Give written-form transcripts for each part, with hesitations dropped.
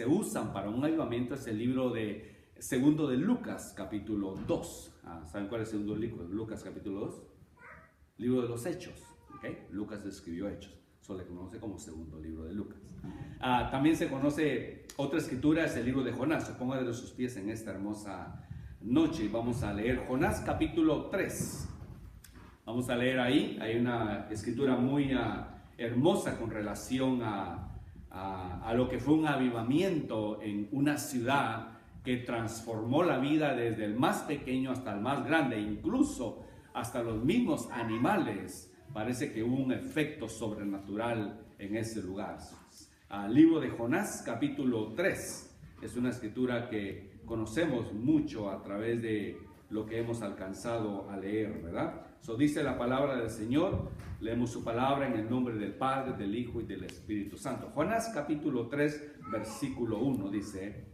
se usan para un avivamiento es el libro de segundo de Lucas, capítulo 2. ¿Saben cuál es el segundo libro de Lucas, capítulo 2? Libro de los Hechos. ¿Okay? Lucas escribió Hechos. Eso le conoce como segundo libro de Lucas. También se conoce otra escritura, es el libro de Jonás. Póngale de sus pies en esta hermosa noche y vamos a leer Jonás capítulo 3. Vamos a leer ahí, hay una escritura muy hermosa con relación a lo que fue un avivamiento en una ciudad que transformó la vida desde el más pequeño hasta el más grande, incluso hasta los mismos animales. Parece que hubo un efecto sobrenatural en ese lugar. Libro de Jonás, capítulo 3. Es una escritura que conocemos mucho a través de lo que hemos alcanzado a leer, ¿verdad? Dice la palabra del Señor. Leemos su palabra en el nombre del Padre, del Hijo y del Espíritu Santo. Jonás, capítulo 3, versículo 1, dice: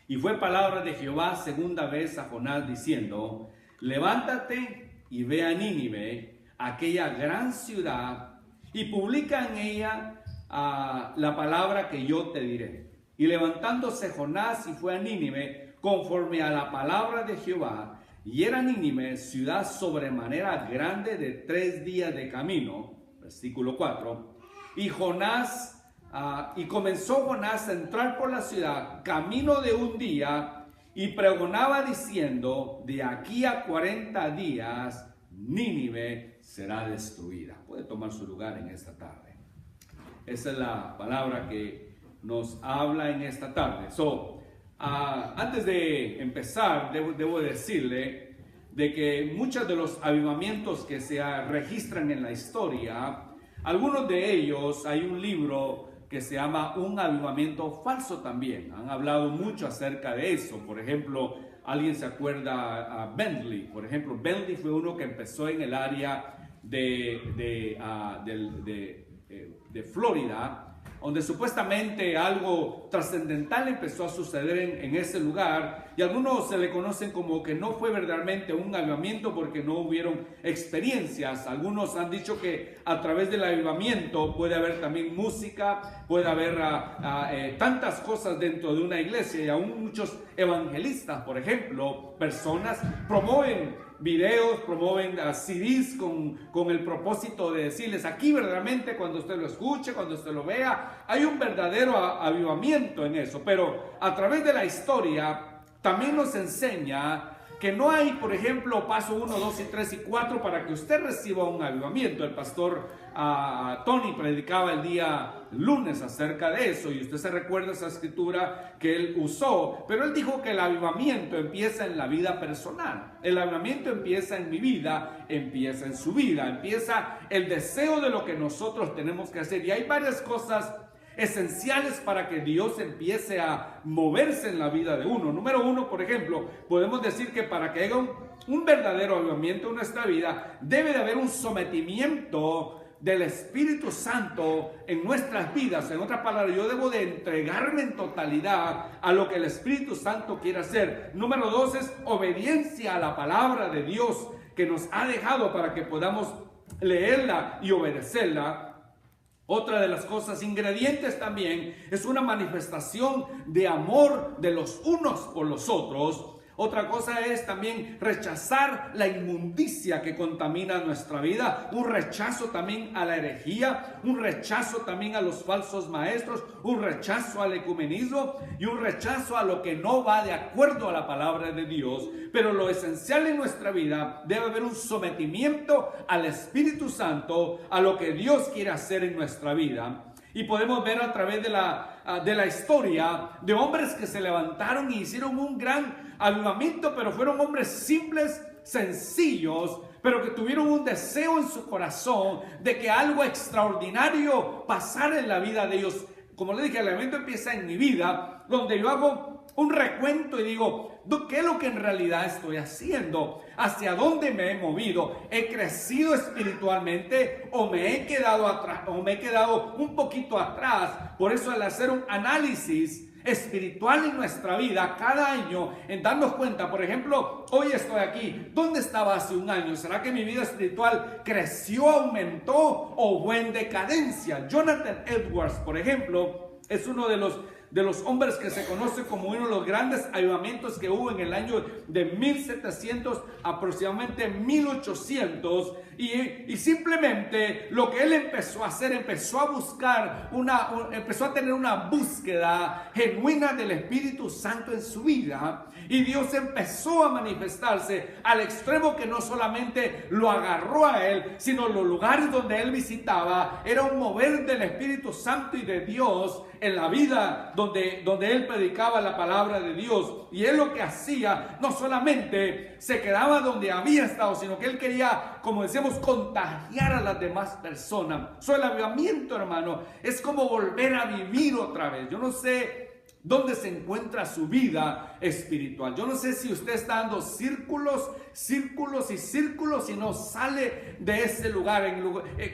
Y fue palabra de Jehová segunda vez a Jonás, diciendo: Levántate y ve a Nínive, aquella gran ciudad, y publica en ella la palabra que yo te diré. Y levantándose Jonás y fue a Nínive, conforme a la palabra de Jehová, y era Nínive ciudad sobremanera grande de 3 días de camino. Versículo 4. Y comenzó Jonás a entrar por la ciudad, camino de 1 día, y pregonaba diciendo: de aquí a 40 días Nínive será destruida. Puede tomar su lugar en esta tarde. Esa es la palabra que nos habla en esta tarde. Antes de empezar, debo decirle de que muchos de los avivamientos que se registran en la historia, algunos de ellos, hay un libro que se llama Un avivamiento falso también. Han hablado mucho acerca de eso. Por ejemplo, alguien se acuerda a Bentley. Por ejemplo, Bentley fue uno que empezó en el área de Florida, donde supuestamente algo trascendental empezó a suceder en ese lugar, y algunos se le conocen como que no fue verdaderamente un avivamiento porque no hubieron experiencias. Algunos han dicho que a través del avivamiento puede haber también música, puede haber tantas cosas dentro de una iglesia, y aún muchos evangelistas, por ejemplo, personas promueven videos, promueven CDs con el propósito de decirles: aquí verdaderamente cuando usted lo escuche, cuando usted lo vea, hay un verdadero avivamiento en eso. Pero a través de la historia también nos enseña que no hay, por ejemplo, paso 1, 2 y 3 y 4 para que usted reciba un avivamiento. El pastor Tony predicaba el día lunes acerca de eso, y usted se recuerda esa escritura que él usó, pero él dijo que el avivamiento empieza en la vida personal. El avivamiento empieza en mi vida, empieza en su vida, empieza el deseo de lo que nosotros tenemos que hacer, y hay varias cosas esenciales para que Dios empiece a moverse en la vida de uno. Número 1, por ejemplo, podemos decir que para que haya un verdadero avivamiento en nuestra vida, debe de haber un sometimiento del Espíritu Santo en nuestras vidas. En otras palabras, yo debo de entregarme en totalidad a lo que el Espíritu Santo quiere hacer. Número 2 es obediencia a la palabra de Dios que nos ha dejado para que podamos leerla y obedecerla. Otra de las cosas, ingredientes también, es una manifestación de amor de los unos por los otros. Otra cosa es también rechazar la inmundicia que contamina nuestra vida, un rechazo también a la herejía, un rechazo también a los falsos maestros, un rechazo al ecumenismo y un rechazo a lo que no va de acuerdo a la palabra de Dios. Pero lo esencial en nuestra vida, debe haber un sometimiento al Espíritu Santo, a lo que Dios quiere hacer en nuestra vida. Y podemos ver a través de la historia de hombres que se levantaron y hicieron un gran avivamiento, pero fueron hombres simples, sencillos, pero que tuvieron un deseo en su corazón de que algo extraordinario pasara en la vida de ellos. Como le dije, el evento empieza en mi vida, donde yo hago un recuento y digo: ¿qué es lo que en realidad estoy haciendo? ¿Hacia dónde me he movido? ¿He crecido espiritualmente o me he quedado atrás, o me he quedado un poquito atrás? Por eso, al hacer un análisis espiritual en nuestra vida cada año, en darnos cuenta, por ejemplo, hoy estoy aquí, ¿dónde estaba hace un año? ¿Será que mi vida espiritual creció, aumentó o fue en decadencia? Jonathan Edwards, por ejemplo, es uno de de los hombres que se conoce como uno de los grandes avivamientos que hubo en el año de 1700, aproximadamente 1800, y simplemente lo que él empezó a hacer, empezó a buscar, empezó a tener una búsqueda genuina del Espíritu Santo en su vida, y Dios empezó a manifestarse al extremo que no solamente lo agarró a él, sino los lugares donde él visitaba, era un mover del Espíritu Santo y de Dios en la vida donde él predicaba la palabra de Dios. Y él lo que hacía, no solamente se quedaba donde había estado, sino que él quería, como decíamos, contagiar a las demás personas. El avivamiento, hermano, es como volver a vivir otra vez. Yo no sé dónde se encuentra su vida espiritual. Yo no sé si usted está dando círculos y no sale de ese lugar.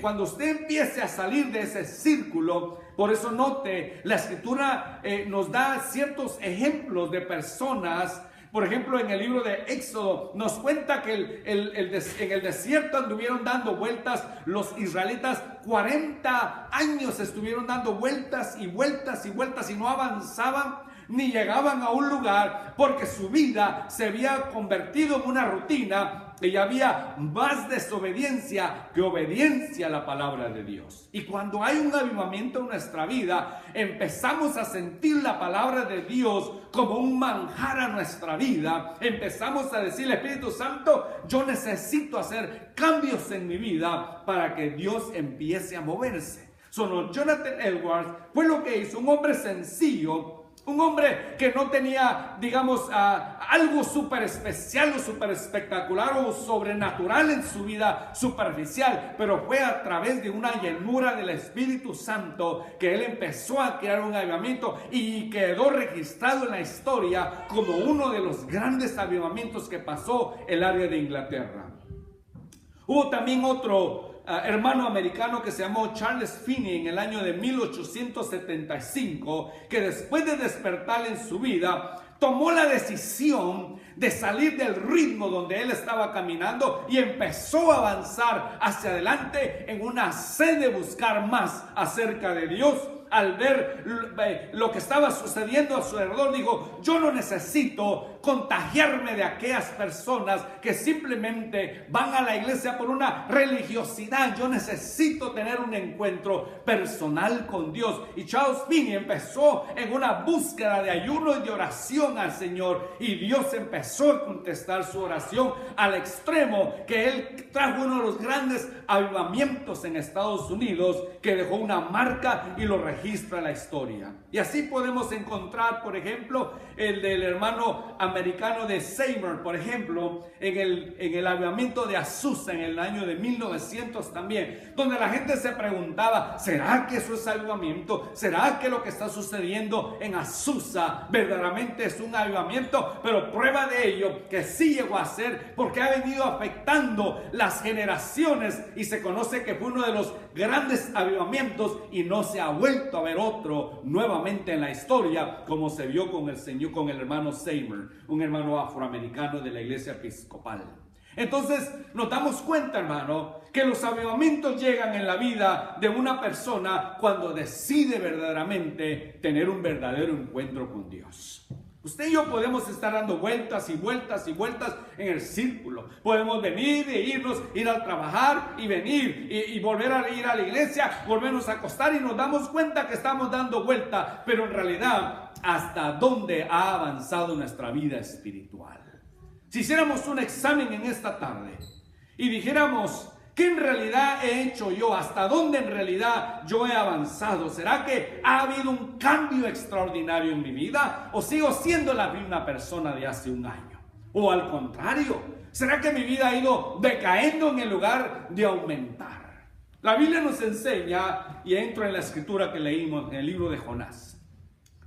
Cuando usted empiece a salir de ese círculo, por eso note, la Escritura nos da ciertos ejemplos de personas. Por ejemplo, en el libro de Éxodo nos cuenta que en el desierto anduvieron dando vueltas los israelitas. 40 años estuvieron dando vueltas y vueltas y vueltas y no avanzaban ni llegaban a un lugar, porque su vida se había convertido en una rutina y había más desobediencia que obediencia a la palabra de Dios. Y cuando hay un avivamiento en nuestra vida, empezamos a sentir la palabra de Dios como un manjar a nuestra vida. Empezamos a decirle: Espíritu Santo, yo necesito hacer cambios en mi vida para que Dios empiece a moverse. Jonathan Edwards fue lo que hizo, un hombre sencillo, un hombre que no tenía, digamos, algo súper especial o súper espectacular o sobrenatural en su vida superficial, pero fue a través de una llenura del Espíritu Santo que él empezó a crear un avivamiento y quedó registrado en la historia como uno de los grandes avivamientos que pasó el área de Inglaterra. Hubo también otro hermano americano que se llamó Charles Finney en el año de 1875, que después de despertar en su vida, tomó la decisión de salir del ritmo donde él estaba caminando y empezó a avanzar hacia adelante en una sed de buscar más acerca de Dios. Al ver lo que estaba sucediendo a su alrededor, dijo: yo no necesito contagiarme de aquellas personas que simplemente van a la iglesia por una religiosidad. Yo necesito tener un encuentro personal con Dios. Y Charles Finney empezó en una búsqueda de ayuno y de oración al Señor, y Dios empezó a contestar su oración al extremo que él trajo uno de los grandes avivamientos en Estados Unidos, que dejó una marca y lo registra la historia. Y así podemos encontrar, por ejemplo, el del hermano americano de Seymour, por ejemplo, en el avivamiento de Azusa en el año de 1900 también, donde la gente se preguntaba: ¿será que eso es avivamiento? ¿Será que lo que está sucediendo en Azusa verdaderamente es un avivamiento? Pero prueba de ello que sí llegó a ser, porque ha venido afectando las generaciones y se conoce que fue uno de los grandes avivamientos y no se ha vuelto a ver otro nuevamente en la historia como se vio con el Señor, con el hermano Seymour, un hermano afroamericano de la iglesia episcopal. Entonces nos damos cuenta, hermano, que los avivamientos llegan en la vida de una persona cuando decide verdaderamente tener un verdadero encuentro con Dios. Usted y yo podemos estar dando vueltas y vueltas y vueltas en el círculo. Podemos venir e irnos, ir a trabajar y venir y volver a ir a la iglesia, volvernos a acostar y nos damos cuenta que estamos dando vuelta, pero en realidad, ¿hasta dónde ha avanzado nuestra vida espiritual? Si hiciéramos un examen en esta tarde y dijéramos: ¿qué en realidad he hecho yo? ¿Hasta dónde en realidad yo he avanzado? ¿Será que ha habido un cambio extraordinario en mi vida? ¿O sigo siendo la misma persona de hace un año? ¿O al contrario? ¿Será que mi vida ha ido decayendo en el lugar de aumentar? La Biblia nos enseña, y entro en la escritura que leímos en el libro de Jonás.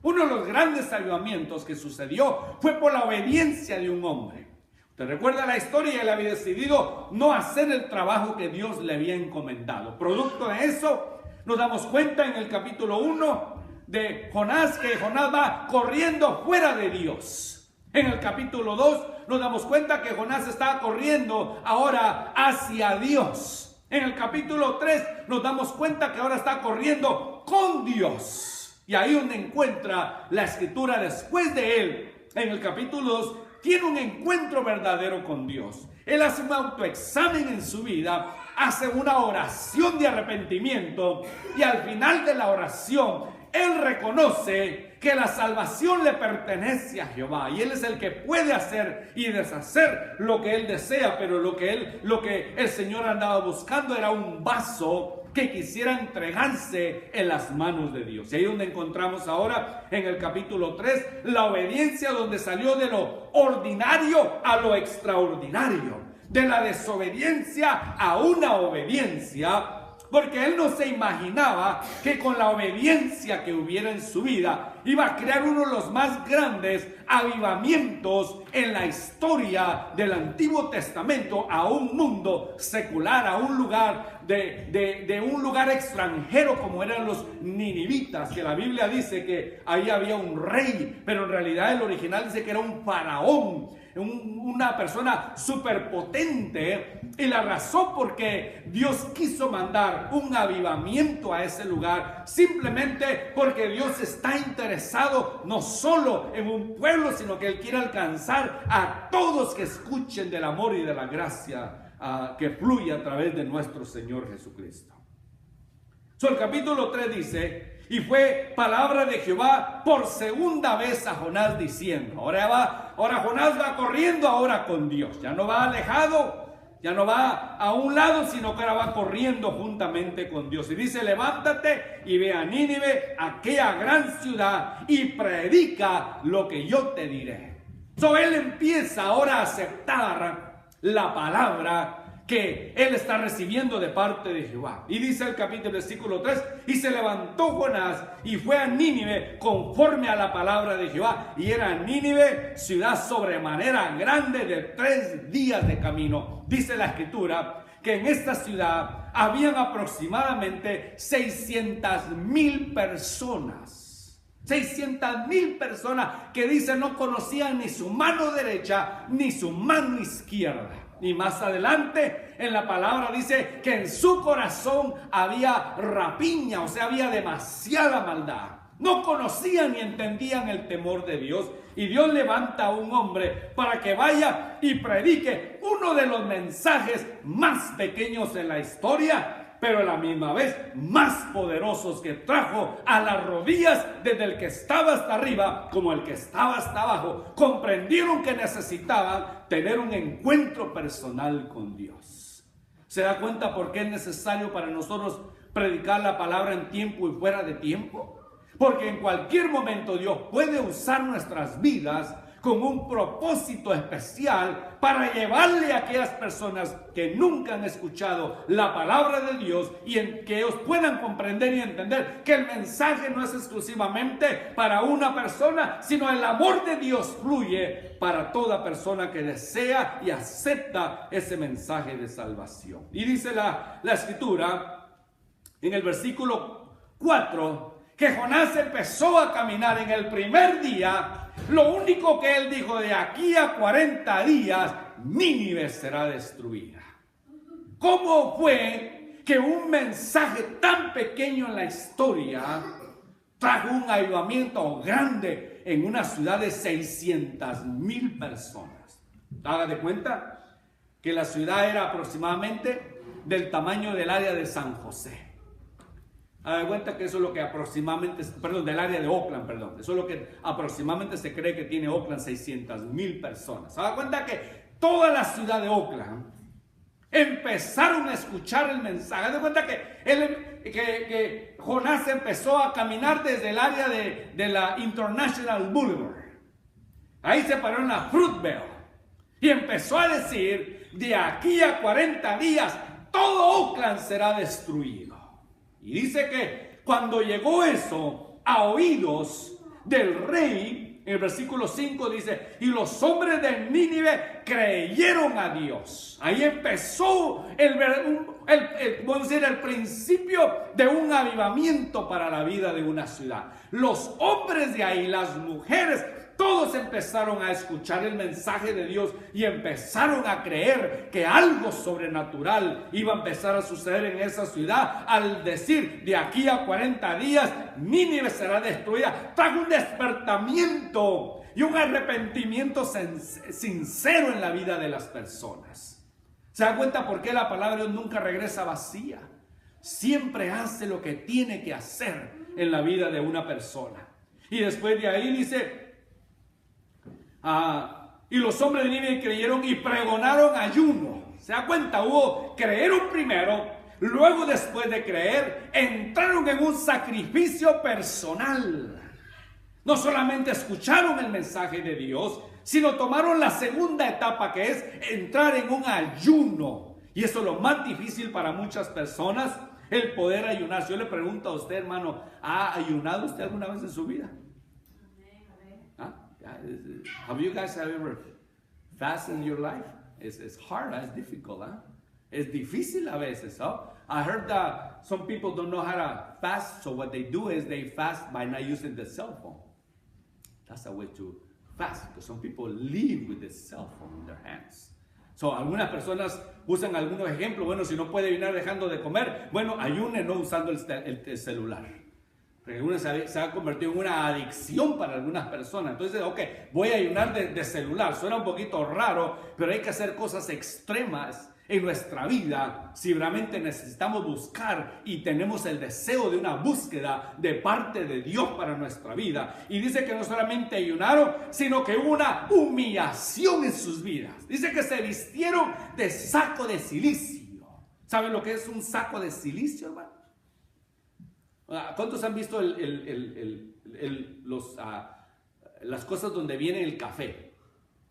Uno de los grandes avivamientos que sucedió fue por la obediencia de un hombre. ¿Te recuerda la historia? Él había decidido no hacer el trabajo que Dios le había encomendado. Producto de eso, nos damos cuenta en el capítulo 1 de Jonás, que Jonás va corriendo fuera de Dios. En el capítulo 2 nos damos cuenta que Jonás está corriendo ahora hacia Dios. En el capítulo 3 nos damos cuenta que ahora está corriendo con Dios. Y ahí donde encuentra la escritura después de él, en el capítulo 2, tiene un encuentro verdadero con Dios. Él hace un autoexamen en su vida, hace una oración de arrepentimiento y al final de la oración, él reconoce que la salvación le pertenece a Jehová y él es el que puede hacer y deshacer lo que él desea, pero lo que el Señor andaba buscando era un vaso que quisiera entregarse en las manos de Dios. Y ahí donde encontramos ahora en el capítulo 3 la obediencia, donde salió de lo ordinario a lo extraordinario, de la desobediencia a una obediencia, porque él no se imaginaba que con la obediencia que hubiera en su vida iba a crear uno de los más grandes avivamientos en la historia del Antiguo Testamento a un mundo secular, a un lugar de un lugar extranjero como eran los ninivitas, que la Biblia dice que ahí había un rey, pero en realidad el original dice que era un faraón, una persona superpotente. Y la razón por qué Dios quiso mandar un avivamiento a ese lugar, simplemente porque Dios está interesado no solo en un pueblo, sino que Él quiere alcanzar a todos que escuchen del amor y de la gracia que fluye a través de nuestro Señor Jesucristo. El capítulo 3 dice: y fue palabra de Jehová por segunda vez a Jonás diciendo. Ahora Jonás va corriendo ahora con Dios. Ya no va alejado, ya no va a un lado, sino que ahora va corriendo juntamente con Dios. Y dice: levántate y ve a Nínive, aquella gran ciudad, y predica lo que yo te diré. Él empieza ahora a aceptar la palabra que él está recibiendo de parte de Jehová. Y dice el capítulo versículo 3: y se levantó Jonás y fue a Nínive conforme a la palabra de Jehová. Y era Nínive ciudad sobremanera grande, de 3 días de camino. Dice la escritura que en esta ciudad habían aproximadamente 600,000 personas. 600,000 personas que dicen no conocían ni su mano derecha ni su mano izquierda. Y más adelante en la palabra dice que en su corazón había rapiña, o sea, había demasiada maldad. No conocían ni entendían el temor de Dios. Y Dios levanta a un hombre para que vaya y predique uno de los mensajes más pequeños en la historia, pero a la misma vez más poderosos, que trajo a las rodillas desde el que estaba hasta arriba como el que estaba hasta abajo. Comprendieron que necesitaban tener un encuentro personal con Dios. ¿Se da cuenta por qué es necesario para nosotros predicar la palabra en tiempo y fuera de tiempo? Porque en cualquier momento Dios puede usar nuestras vidas con un propósito especial para llevarle a aquellas personas que nunca han escuchado la palabra de Dios, y en que ellos puedan comprender y entender que el mensaje no es exclusivamente para una persona, sino el amor de Dios fluye para toda persona que desea y acepta ese mensaje de salvación. Y dice la escritura en el versículo 4 que Jonás empezó a caminar en el primer día. Lo único que él dijo: de aquí a 40 días Nínive será destruida. ¿Cómo fue que un mensaje tan pequeño en la historia trajo un avivamiento grande en una ciudad de 600,000 personas? Haga de cuenta que la ciudad era aproximadamente del tamaño del área de San José. Haga de cuenta que eso es lo que aproximadamente, del área de Oakland, eso es lo que aproximadamente se cree que tiene Oakland, 600,000 personas. Haga de cuenta que toda la ciudad de Oakland empezaron a escuchar el mensaje. Haga de cuenta que Jonás empezó a caminar desde el área de la International Boulevard. Ahí se paró en la Fruitvale y empezó a decir: de aquí a 40 días todo Oakland será destruido. Y dice que cuando llegó eso a oídos del rey, en el versículo 5 dice: y los hombres de Nínive creyeron a Dios. Ahí empezó el principio de un avivamiento para la vida de una ciudad. Los hombres de ahí, las mujeres, todos todos empezaron a escuchar el mensaje de Dios y empezaron a creer que algo sobrenatural iba a empezar a suceder en esa ciudad, al decir, de aquí a 40 días, Nínive será destruida, trajo un despertamiento y un arrepentimiento sincero en la vida de las personas. ¿Se dan cuenta por qué la palabra de Dios nunca regresa vacía? Siempre hace lo que tiene que hacer en la vida de una persona. Y después de ahí dice, y los hombres de Nínive creyeron y pregonaron ayuno. ¿Se da cuenta? Creyeron primero, luego después de creer, entraron en un sacrificio personal. No solamente escucharon el mensaje de Dios, sino tomaron la segunda etapa, que es entrar en un ayuno. Y eso es lo más difícil para muchas personas, el poder ayunar. Yo le pregunto a usted, hermano, ¿ha ayunado usted alguna vez en su vida? Have you guys ever fasted in your life? It's hard, it's difficult, huh? Es difícil a veces, huh? I heard that some people don't know how to fast, so what they do is they fast by not using the cell phone. That's a way to fast, because some people live with the cell phone in their hands. So, algunas personas usan algunos ejemplos. Bueno, si no puede ayunar dejando de comer, bueno, ayune no usando el celular. Porque se ha convertido en una adicción para algunas personas. Entonces, ok, voy a ayunar de celular. Suena un poquito raro, pero hay que hacer cosas extremas en nuestra vida si realmente necesitamos buscar y tenemos el deseo de una búsqueda de parte de Dios para nuestra vida. Y dice que no solamente ayunaron, sino que hubo una humillación en sus vidas. Dice que se vistieron de saco de silicio. ¿Saben lo que es un saco de silicio, hermano? ¿Cuántos han visto las cosas donde viene el café?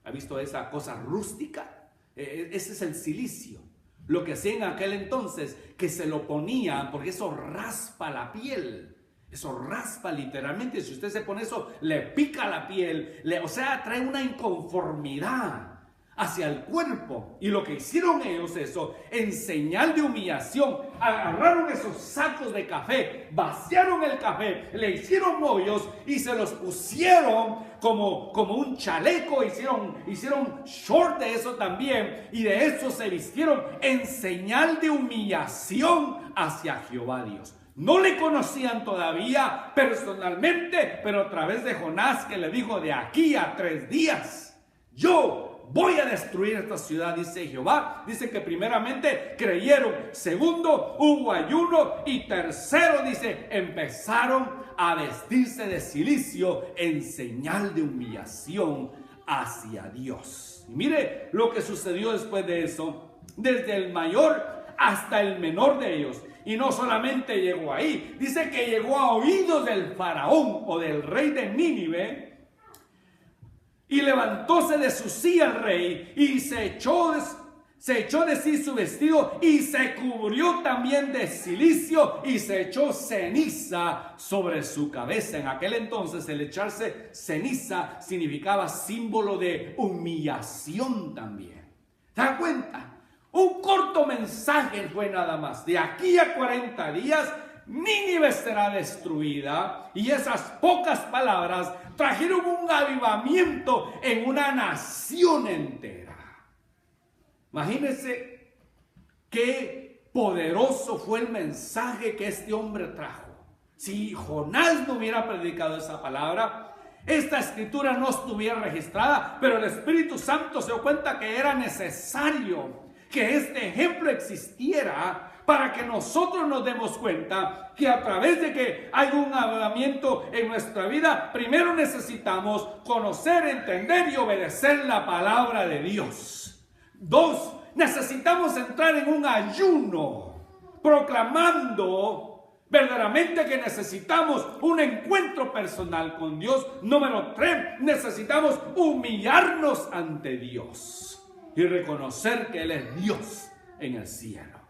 ¿Ha visto esa cosa rústica? Ese es el silicio. Lo que hacían en aquel entonces, que se lo ponían, porque eso raspa la piel. Eso raspa literalmente. Si usted se pone eso, le pica la piel. O sea, trae una inconformidad hacia el cuerpo. Y lo que hicieron ellos, eso, en señal de humillación, agarraron esos sacos de café, vaciaron el café, le hicieron hoyos y se los pusieron como un chaleco, hicieron short de eso también, y de eso se vistieron en señal de humillación hacia Jehová Dios. No le conocían todavía personalmente, pero a través de Jonás, que le dijo, de aquí a 3 días, yo voy a destruir esta ciudad, dice Jehová. Dice que primeramente creyeron, segundo hubo ayuno, y tercero, dice, empezaron a vestirse de silicio en señal de humillación hacia Dios. Y mire lo que sucedió después de eso, desde el mayor hasta el menor de ellos. Y no solamente llegó ahí, dice que llegó a oídos del faraón o del rey de Nínive. Y levantóse de su silla el rey y se echó de sí su vestido y se cubrió también de silicio y se echó ceniza sobre su cabeza. En aquel entonces el echarse ceniza significaba símbolo de humillación también. ¿Te das cuenta? Un corto mensaje fue nada más. De aquí a 40 días Nínive será destruida, y esas pocas palabras trajeron un avivamiento en una nación entera. Imagínense qué poderoso fue el mensaje que este hombre trajo. Si Jonás no hubiera predicado esa palabra, esta escritura no estuviera registrada, pero el Espíritu Santo se dio cuenta que era necesario que este ejemplo existiera para que nosotros nos demos cuenta que a través de que hay un avivamiento en nuestra vida, primero necesitamos conocer, entender y obedecer la palabra de Dios. 2, necesitamos entrar en un ayuno, proclamando verdaderamente que necesitamos un encuentro personal con Dios. Número 3, necesitamos humillarnos ante Dios y reconocer que Él es Dios en el cielo.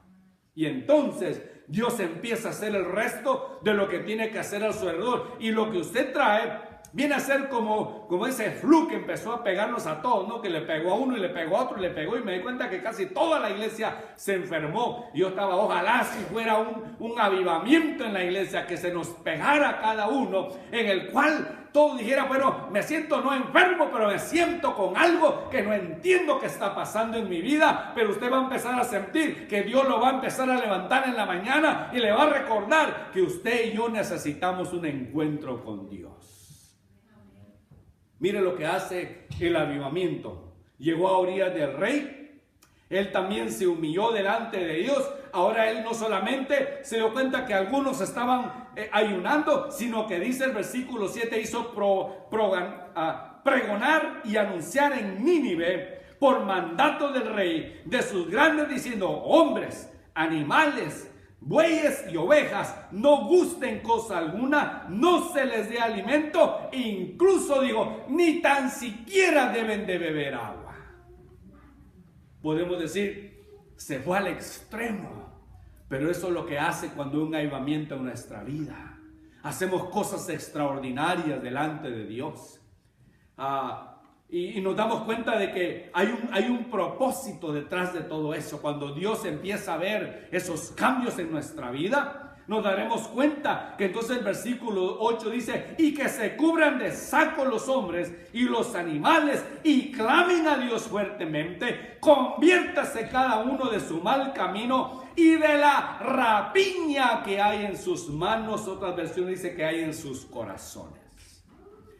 Y entonces Dios empieza a hacer el resto de lo que tiene que hacer a su alrededor. Y lo que usted trae viene a ser como ese flu que empezó a pegarnos a todos, ¿no? Que le pegó a uno y le pegó a otro y le pegó, y me di cuenta que casi toda la iglesia se enfermó. Yo estaba, ojalá si fuera un avivamiento en la iglesia, que se nos pegara a cada uno, en el cual todo dijera, bueno, me siento no enfermo, pero me siento con algo que no entiendo que está pasando en mi vida, pero usted va a empezar a sentir que Dios lo va a empezar a levantar en la mañana y le va a recordar que usted y yo necesitamos un encuentro con Dios. Mire lo que hace el avivamiento. Llegó a orillas del rey. Él también se humilló delante de Dios. Ahora él no solamente se dio cuenta que algunos estaban ayunando, sino que dice el versículo 7, hizo pregonar y anunciar en Nínive por mandato del rey de sus grandes, diciendo: hombres, animales, bueyes y ovejas, no gusten cosa alguna, no se les dé alimento, incluso digo, ni tan siquiera deben de beber agua. Podemos decir, se fue al extremo, pero eso es lo que hace cuando hay un avivamiento en nuestra vida. Hacemos cosas extraordinarias delante de Dios. Y nos damos cuenta de que hay un propósito detrás de todo eso. Cuando Dios empieza a ver esos cambios en nuestra vida, nos daremos cuenta que entonces el versículo 8 dice: y que se cubran de saco los hombres y los animales y clamen a Dios fuertemente, conviértase cada uno de su mal camino y de la rapiña que hay en sus manos. Otras versiones dice que hay en sus corazones.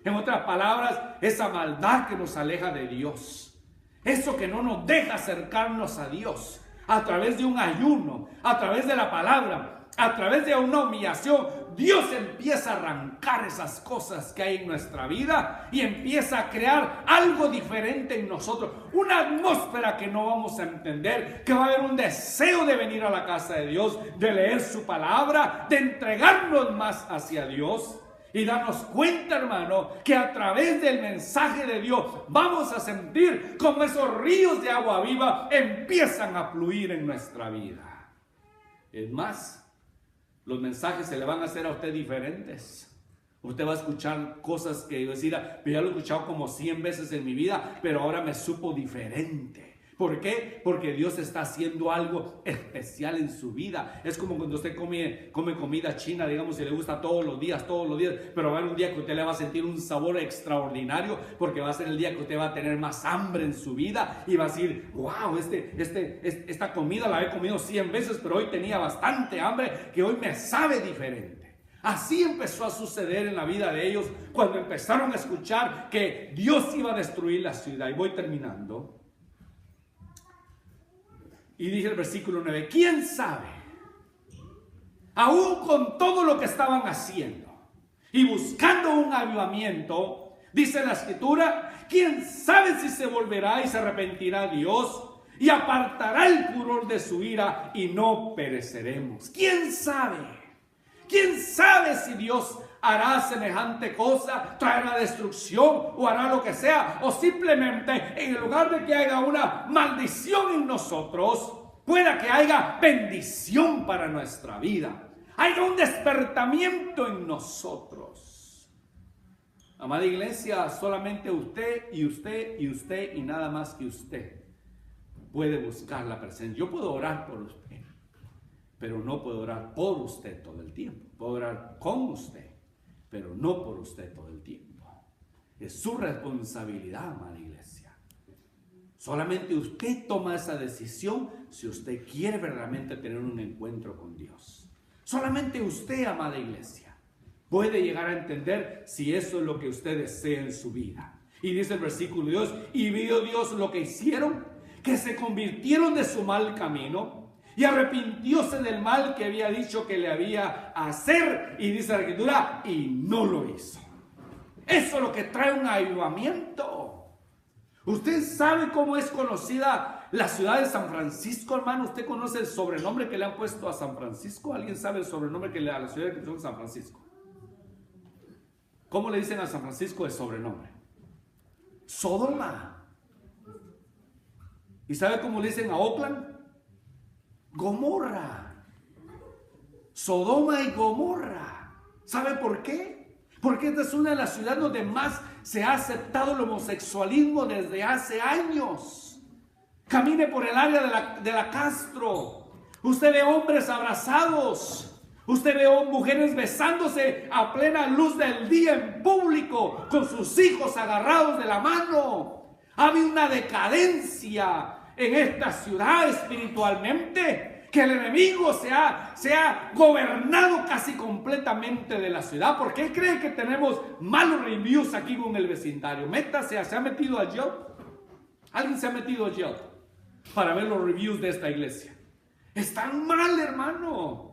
En otras palabras, esa maldad que nos aleja de Dios, eso que no nos deja acercarnos a Dios, a través de un ayuno, a través de la palabra, a través de una humillación, Dios empieza a arrancar esas cosas que hay en nuestra vida y empieza a crear algo diferente en nosotros, una atmósfera que no vamos a entender, que va a haber un deseo de venir a la casa de Dios, de leer su palabra, de entregarnos más hacia Dios. Y darnos cuenta, hermano, que a través del mensaje de Dios vamos a sentir como esos ríos de agua viva empiezan a fluir en nuestra vida. Es más, los mensajes se le van a hacer a usted diferentes. Usted va a escuchar cosas que yo decía, ya lo he escuchado como 100 veces en mi vida, pero ahora me supo diferente. ¿Por qué? Porque Dios está haciendo algo especial en su vida. Es como cuando usted come comida china, digamos, y le gusta todos los días, pero va a haber un día que usted le va a sentir un sabor extraordinario, porque va a ser el día que usted va a tener más hambre en su vida y va a decir: wow, esta comida la he comido 100 veces, pero hoy tenía bastante hambre, que hoy me sabe diferente. Así empezó a suceder en la vida de ellos cuando empezaron a escuchar que Dios iba a destruir la ciudad. Y voy terminando. Y dice el versículo 9, ¿quién sabe? Aún con todo lo que estaban haciendo y buscando un avivamiento, dice la escritura, ¿quién sabe si se volverá y se arrepentirá Dios y apartará el furor de su ira y no pereceremos? ¿Quién sabe? ¿Quién sabe si Dios hará semejante cosa, traerá destrucción o hará lo que sea, o simplemente en lugar de que haya una maldición en nosotros, pueda que haya bendición para nuestra vida, haya un despertamiento en nosotros? Amada iglesia, solamente usted y usted y usted y nada más que usted puede buscar la presencia. Yo puedo orar por usted, pero no puedo orar por usted todo el tiempo. Puedo orar con usted, pero no por usted todo el tiempo. Es su responsabilidad, amada iglesia. Solamente usted toma esa decisión si usted quiere verdaderamente tener un encuentro con Dios. Solamente usted, amada iglesia, puede llegar a entender si eso es lo que usted desea en su vida. Y dice el versículo 2, y vio Dios lo que hicieron, que se convirtieron de su mal camino y arrepintióse del mal que había dicho que le había a hacer, y dice la escritura, y no lo hizo. Eso es lo que trae un avivamiento. Usted sabe cómo es conocida la ciudad de San Francisco, hermano. ¿Usted conoce el sobrenombre que le han puesto a San Francisco? ¿Alguien sabe el sobrenombre que le da a la ciudad de San Francisco? ¿Cómo le dicen a San Francisco el sobrenombre? Sodoma. ¿Y sabe cómo le dicen a Oakland? Gomorra. Sodoma y Gomorra. ¿Sabe por qué? Porque esta es una de las ciudades donde más se ha aceptado el homosexualismo desde hace años. Camine por el área de la Castro. Usted ve hombres abrazados. Usted ve a mujeres besándose a plena luz del día en público, con sus hijos agarrados de la mano. Ha habido una decadencia en esta ciudad espiritualmente, que el enemigo se ha gobernado casi completamente de la ciudad. ¿Por qué cree que tenemos malos reviews aquí con el vecindario? Métase, ¿se ha metido a Yelp? ¿Alguien se ha metido a Yelp para ver los reviews de esta iglesia? Están mal, hermano.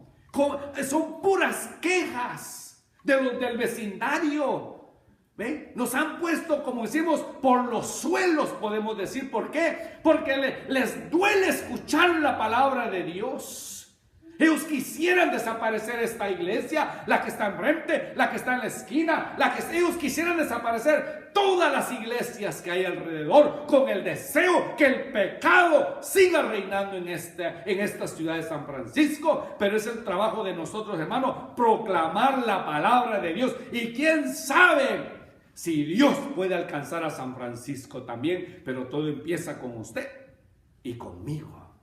Son puras quejas del vecindario. ¿Ven? Nos han puesto, como decimos, por los suelos, podemos decir. ¿Por qué? Porque les duele escuchar la palabra de Dios. Ellos quisieran desaparecer esta iglesia, la que está enfrente, la que está en la esquina, ellos quisieran desaparecer todas las iglesias que hay alrededor, con el deseo que el pecado siga reinando en esta ciudad de San Francisco. Pero es el trabajo de nosotros, hermanos, proclamar la palabra de Dios. Y quién sabe si Dios puede alcanzar a San Francisco también, pero todo empieza con usted y conmigo,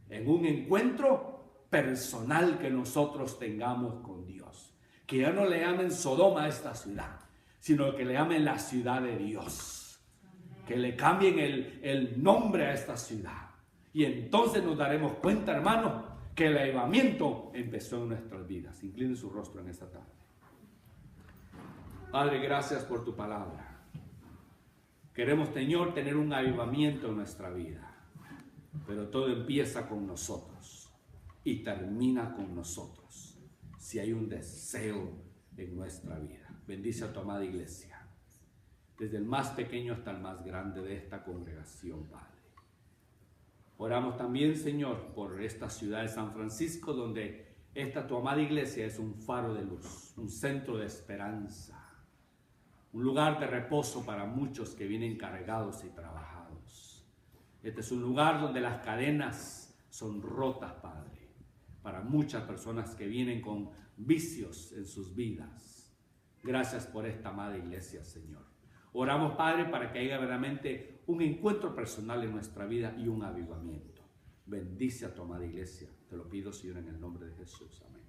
en un encuentro personal que nosotros tengamos con Dios. Que ya no le llamen Sodoma a esta ciudad, sino que le llamen la ciudad de Dios. Que le cambien el nombre a esta ciudad. Y entonces nos daremos cuenta, hermanos, que el avivamiento empezó en nuestras vidas. Incline su rostro en esta tarde. Padre, gracias por tu palabra. Queremos, Señor, tener un avivamiento en nuestra vida. Pero todo empieza con nosotros y termina con nosotros, si hay un deseo en nuestra vida. Bendice a tu amada iglesia, desde el más pequeño hasta el más grande de esta congregación, Padre. Oramos también, Señor, por esta ciudad de San Francisco, donde esta tu amada iglesia es un faro de luz, un centro de esperanza, un lugar de reposo para muchos que vienen cargados y trabajados. Este es un lugar donde las cadenas son rotas, Padre, para muchas personas que vienen con vicios en sus vidas. Gracias por esta amada iglesia, Señor. Oramos, Padre, para que haya verdaderamente un encuentro personal en nuestra vida y un avivamiento. Bendice a tu amada iglesia. Te lo pido, Señor, en el nombre de Jesús. Amén.